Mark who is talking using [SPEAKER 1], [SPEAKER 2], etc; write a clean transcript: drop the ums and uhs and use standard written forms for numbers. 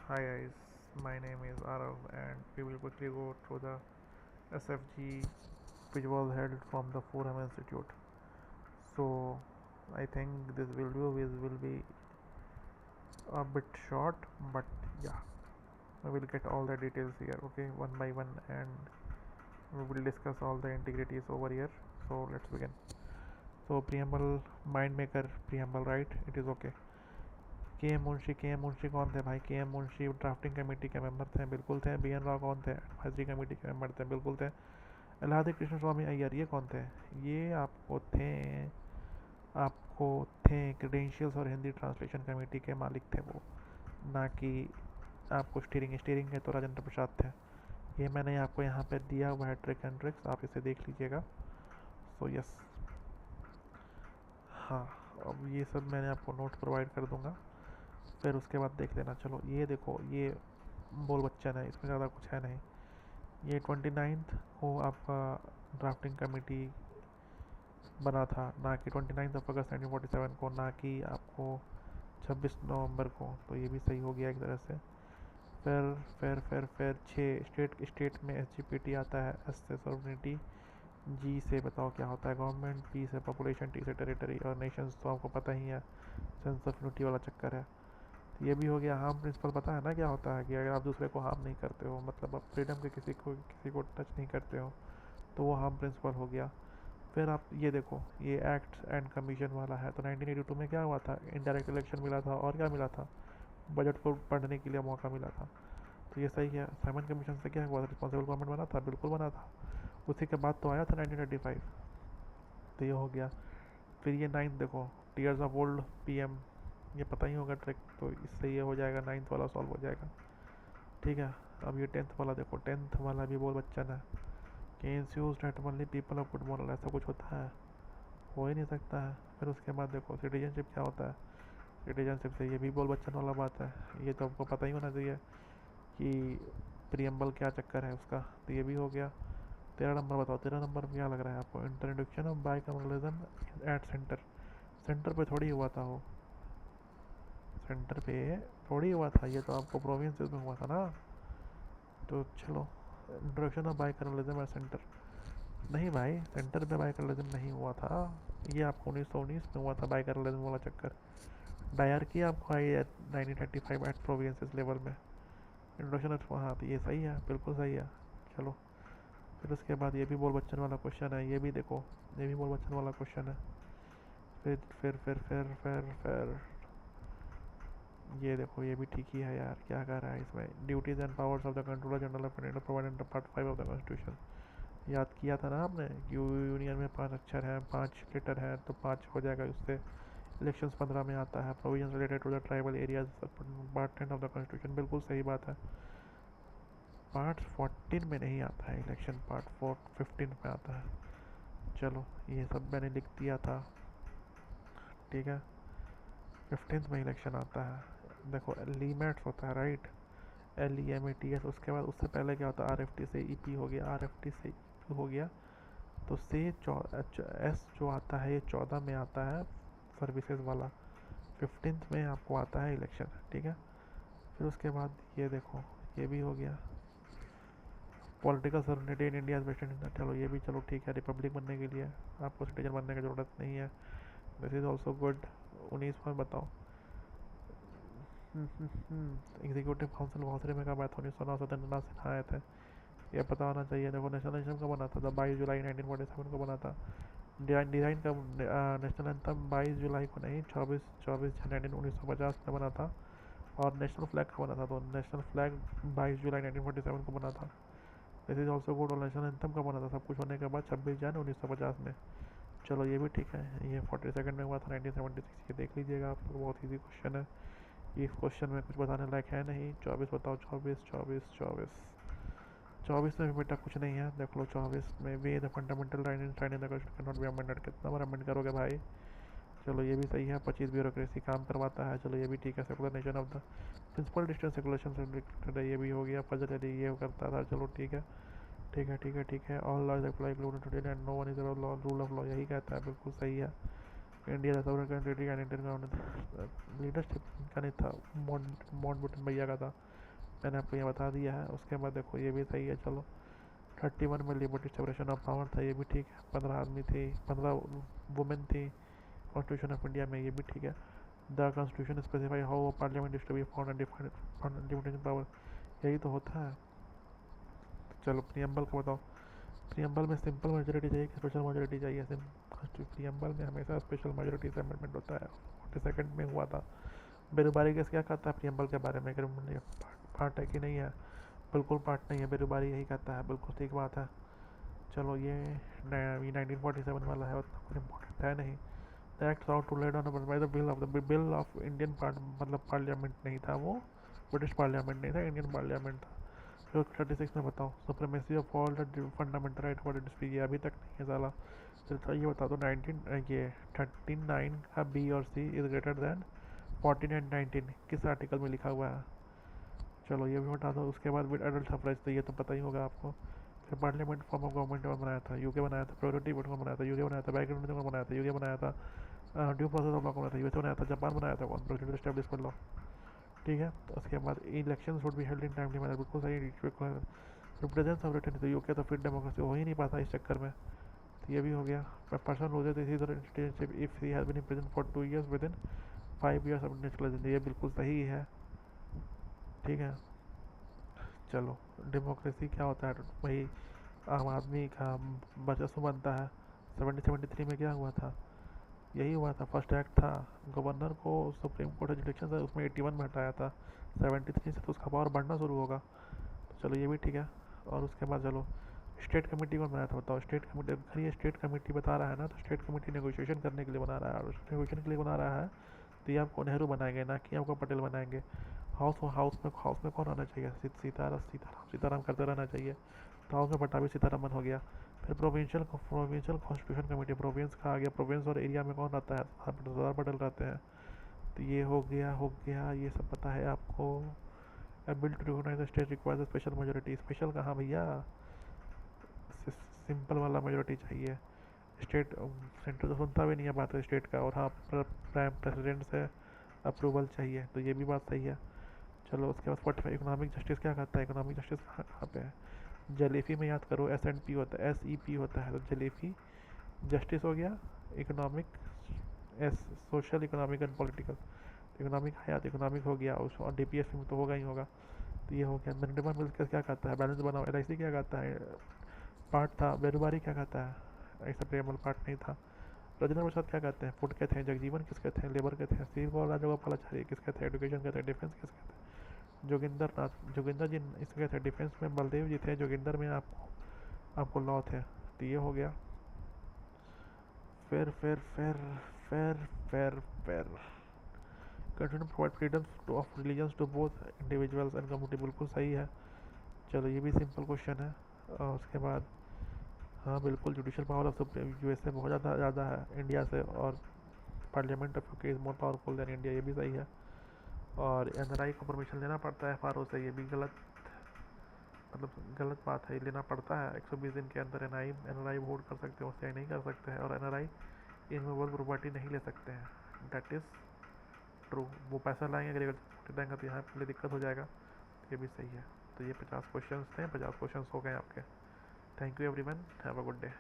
[SPEAKER 1] Hi guys, my name is Arav and we will quickly go through the SFG which was held from the Forum Institute. So I think this video will be a bit short, but yeah, we will get all the details here, okay, one by one, and we will discuss all the integrities over here. So let's begin. So preamble, mind maker preamble, right? It is okay. के M Munshi कौन थे भाई? के M Munshi drafting committee के member थे, बिल्कुल थे। B N Rao कौन थे? एडवाइजरी कमेटी के मेंबर थे, बिल्कुल थे। इलाहादी कृष्ण स्वामी अय्यर ये कौन थे? ये आपको थे क्रेडेंशियल्स और हिंदी ट्रांसलेशन कमेटी के मालिक थे वो, ना कि आपको स्टीयरिंग के तो राजेंद्र प्रसाद थे। ये मैंने आपको यहाँ पे दिया हुआ है ट्रिक एंड ट्रिक्स, आप इसे देख लीजिएगा। सो यस, हाँ, अब ये सब मैंने आपको नोट प्रोवाइड कर दूंगा, फिर उसके बाद देख लेना। चलो ये देखो, ये बोल बच्चन है, इसमें ज़्यादा कुछ है नहीं। ये 29th को आपका ड्राफ्टिंग कमेटी बना था, ना कि 29 अगस्त 1947 को, ना कि आपको 26 नवंबर को। तो ये भी सही हो गया एक तरह से। फिर 6 स्टेट में SGPT आता है। एस से सॉवरेनिटी, जी से बताओ क्या होता है गवर्नमेंट, पी से पॉपुलेशन, टी से टेरिटरी, और नेशंस तो आपको पता ही है, सेंस ऑफ यूनिटी वाला चक्कर है। तो ये भी हो गया। हार्म प्रिंसिपल पता है ना क्या होता है? कि अगर आप दूसरे को हार्म नहीं करते हो, मतलब आप फ्रीडम के किसी को टच नहीं करते हो, तो वो हार्म प्रिंसिपल हो गया। फिर आप ये देखो, ये एक्ट एंड कमीशन वाला है। तो 1982 में क्या हुआ था? इनडायरेक्ट इलेक्शन मिला था, और क्या मिला था? बजट को पढ़ने के लिए मौका मिला था। तो ये सही है। साइमन कमीशन से क्या हुआ था? रिस्पॉन्सिबल गवर्नमेंट बना था, बिल्कुल बना था। उसी के बाद तो आया था 1985। तो ये हो गया। फिर ये नाइन्थ देखो, टीयर्स ऑफ ओल्ड पीएम, ये पता ही होगा ट्रिक, तो इससे ये हो जाएगा, नाइन्थ वाला सॉल्व हो जाएगा। ठीक है। अब ये 10th वाला देखो, 10th वाला भी बहुत बच्चन है। कि ensures that only people of good moral, ऐसा कुछ होता है? हो ही नहीं सकता है। फिर उसके बाद देखो, सिटीजनशिप क्या होता है? सिटीजनशिप से ये भी बोल बच्चन वाला बात है, ये तो आपको पता ही होना चाहिए कि प्रियम्बल क्या चक्कर है उसका। तो ये भी हो गया। 13 नंबर बताओ, 13 नंबर में क्या लग रहा है आपको? Introduction of bicameralism at centre. Centre पे थोड़ी हुआ था वो, सेंटर पे थोड़ी हुआ था, ये तो आपको प्रोविंसेस में हुआ था ना। तो चलो, introduction of bicameralism at centre, नहीं भाई, सेंटर पे बाइकम्युनलिज्म नहीं हुआ था। ये आपको 1919 में हुआ था बाइकम्युनलिज्म वाला चक्कर। डायरकी आपको आई है 1935 एट प्रोविंसेस लेवल में। इंट्रोडक्शन, हाँ, तो ये सही है, बिल्कुल सही है। चलो, फिर उसके बाद ये भी बोल बच्चन वाला क्वेश्चन है, ये भी देखो, ये भी बोल बच्चन वाला क्वेश्चन है। फिर ये देखो, ये भी ठीक ही है यार, क्या कर रहा है इसमें? Duties and powers of the controller general of India provided under part 5 of the constitution. याद किया था ना आपने कि यूनियन में 5 अक्षर हैं, 5 लेटर हैं, तो 5 हो जाएगा उससे। इलेक्शंस 15 में आता है। Provision related to the tribal areas part 10 of the constitution, बिल्कुल सही बात है। पार्ट 14 में नहीं आता है इलेक्शन, पार्ट 15 में आता है। चलो, ये सब मैंने लिख दिया था, ठीक है। 15th में इलेक्शन आता है। देखो, लीमेट्स होता है, राइट, LEMATS। उसके बाद उससे पहले क्या होता है? RFT से EP हो गया, RFT से EP हो गया। तो से S जो आता है, ये 14 में आता है, सर्विसेज वाला। 15th में आपको आता है इलेक्शन, ठीक है। फिर उसके बाद ये देखो, ये भी हो गया। Political sovereignty in India vested in, चलो ये भी, चलो ठीक है। रिपब्लिक बनने के लिए आपको सिटीजन बनने की ज़रूरत नहीं है, दिस इज़ ऑल्सो गुड। 19 में बताओ, एग्जीक्यूटिव काउंसिल भोसले में कब आया था? 1909 स्वतंत्रता सिन्हा आए थे, ये पता होना चाहिए। देखो, नेशनल एंथम कब बना था? 22 जुलाई 1947 को बना था। डिज़ाइन का नेशनल एंथम 22 जुलाई को नहीं, 24 24 जनवरी 1950 में बना था। और नेशनल फ्लैग का बना था, तो नेशनल फ्लैग 22 जुलाई 1947 को बना था। This is also good. और नेशनल एंथम का बना था सब कुछ होने के बाद? 26 जनवरी 1950 में। चलो ये भी ठीक है। ये 42nd में हुआ था, 1976। ये देख लीजिएगा आप लोग, बहुत ईजी क्वेश्चन है। इस क्वेश्चन में कुछ बताने लायक है नहीं। 24 बताओ, 24 में भी बेटा कुछ नहीं है, देख लो। 24 में भी the fundamental right in the constitution not be amended, कितना बार अमेंड करोगे भाई? चलो ये भी सही है। 25 ब्यूरोक्रेसी काम करवाता है, चलो ये भी ठीक है। Secular nation of the principle distance regulation से, ये भी हो गया। फजल अली ये करता था, चलो ठीक है, ठीक है, ठीक है, ठीक है। All laws apply including and no one is rule of law, यही कहता है, बिल्कुल सही है। India sovereign country and Indian government leadership का नहीं था, माउंटबेटन भैया का था। मैंने आपको ये बता दिया है। उसके बाद देखो ये भी सही है। चलो 31 में लिबर्टी सेपरेशन ऑफ पावर था, ये भी ठीक है। 15 आदमी थे, 15 वुमेन थी कॉन्स्टिट्यूशन ऑफ इंडिया में, ये भी ठीक है। The constitution specify how parliament is to be found and defined limitation power, यही तो होता है। चलो प्रियम्बल का बताओ। प्रियम्बल में सिंपल मेजोरिटी चाहिए कि स्पेशल मेजोरिटी चाहिए? प्रियम्बल में हमेशा स्पेशल मेजोरिटी से अमेंडमेंट होता है। 42nd में हुआ था। बेरुबारी केस क्या कहता है प्रियम्बल के बारे में? पार्ट है कि नहीं है? बिल्कुल पार्ट नहीं है, बेरुबारी यही कहता है, बिल्कुल ठीक बात है। चलो ये 1947 वाला है, उतना कुछ इम्पोर्टेंट है नहीं। The act south to led on by the bill of Indian मतलब पार्लियामेंट नहीं था वो, ब्रिटिश पार्लियामेंट नहीं था, इंडियन पार्लियामेंट था। फिर 36 में बताओ, supremacy of all the fundamental right for industry, ये अभी तक नहीं है साला। तो ये बता दो 39 का बी और सी इज ग्रेटर दैन 14 एंड 19 किस आर्टिकल में लिखा हुआ है? चलो ये भी बता दो। उसके बाद विद एडल्ट सफरेज, तो ये तो पता ही होगा आपको। फिर पार्लियामेंट फॉर्म ऑफ गवर्नमेंट कौन बनाया था? यूके बनाया था। प्रोरिटी वोट कौन बनाया था? यूके बनाया था। बैकग्राउंड कौन बनाया था? यूके बनाया था। ड्यू प्रोसेस ऑफ लॉ कौन बनाया था? यूएसए बनाया था। जापान बनाया था कौन? प्रेसिडेंट एस्टेब्लिश कर लॉ, ठीक है। तो उसके बाद election should be held in timely manner, बिल्कुल सही। रिप्रेजेंट ऑफ रिटर्न, तो यूके तो फिर डेमोक्रेसी हो ही नहीं पाता इस चक्कर में, तो ये भी हो गया। Person loses citizenship if he has been present for 2 years within 5 years of national, ये बिल्कुल सही है, ठीक है। चलो डेमोक्रेसी क्या होता है? वही आम आदमी का वर्चस्व बनता है। 73 में क्या हुआ था? यही हुआ था, फर्स्ट एक्ट था। गवर्नर को सुप्रीम कोर्ट जुडिक्शन था, उसमें 81 में हटाया था। 73 से तो उसका पावर बढ़ना शुरू होगा। तो चलो ये भी ठीक है। और उसके बाद चलो स्टेट कमेटी कौन बनाया था बताओ? स्टेट कमेटी, अगर ये स्टेट कमेटी बता रहा है ना, तो स्टेट कमेटी नेगोशिएशन करने के लिए बना रहा है, और नेगोशिएशन के लिए बना रहा है तो ये आपको नेहरू बनाएंगे, ना कि आपको पटेल बनाएंगे। हाउस में कौन आना चाहिए? सीताराम करते रहना चाहिए। तो हाउस में पटाभी सीतारामन हो गया। फिर प्रोविंशियल कॉन्स्टिट्यूशन कमेटी, प्रोविंस का आ गया। प्रोविंस और एरिया में कौन रहता है? सरदार पटेल रहते हैं। तो ये हो गया, ये सब पता है आपको। Bill to recognise the state requires special majority, special कहाँ भैया? सिंपल वाला मेजोरिटी चाहिए। स्टेट सेंटर तो सुनता भी नहीं है बात स्टेट का, और हाँ प्राइम प्रेसिडेंट से अप्रूवल चाहिए, तो ये भी बात सही है। चलो उसके बाद 45 इकोनॉमिक जस्टिस क्या कहता है? इकोनॉमिक जस्टिस कहाँ पे है? जलेफी में याद करो, SNP होता है, SEP होता है, तो जलेफी जस्टिस हो गया। Economic S social, economic and political, economic है याद, इकोनॉमिक हो गया। उस और DPSC में तो होगा ही होगा। तो ये हो गया। मैंडेटरी मिल्स क्या कहता है? बैलेंस बनाओ। LIC क्या कहता है? पार्ट था। बेरोबारी क्या कहता है? ऐसा प्रेमल पार्ट नहीं था। राजेंद्र प्रसाद क्या कहते हैं? फूड कहते हैं। जगजीवन किस कहते हैं? लेबर कहते हैं। श्रीगोपाल राजगोपालाचारी किस कहते हैं? एडुकेशन कहते हैं। डिफेंस किस कहते हैं? जोगिंदर जी इसको कहते हैं डिफेंस में। बलदेव जी थे। जोगिंदर में आपको लॉ थे। तो ये हो गया। फिर continue provide freedom of religions to both individuals and community, बिल्कुल सही है। चलो ये भी सिंपल क्वेश्चन है। और उसके बाद हाँ बिल्कुल, जुडिशल पावर ऑफ USA बहुत ज़्यादा है इंडिया से, और parliament of UK is more powerful than India, ये भी सही है। और NRI को परमिशन लेना पड़ता है FRO से, ये भी गलत बात है, लेना पड़ता है। 120 दिन के अंदर NRI वोट कर सकते हैं, उससे नहीं कर सकते हैं। और NRI इनमूवेबल प्रॉपर्टी नहीं ले सकते हैं, दैट इज़ ट्रू। वो पैसा लाएंगे, एग्रीकल्चर देंगे, तो यहाँ पे दिक्कत हो जाएगा। ये भी सही है। तो ये 50 क्वेश्चन थे, 50 क्वेश्चन हो गए आपके। Thank you everyone, have a good day.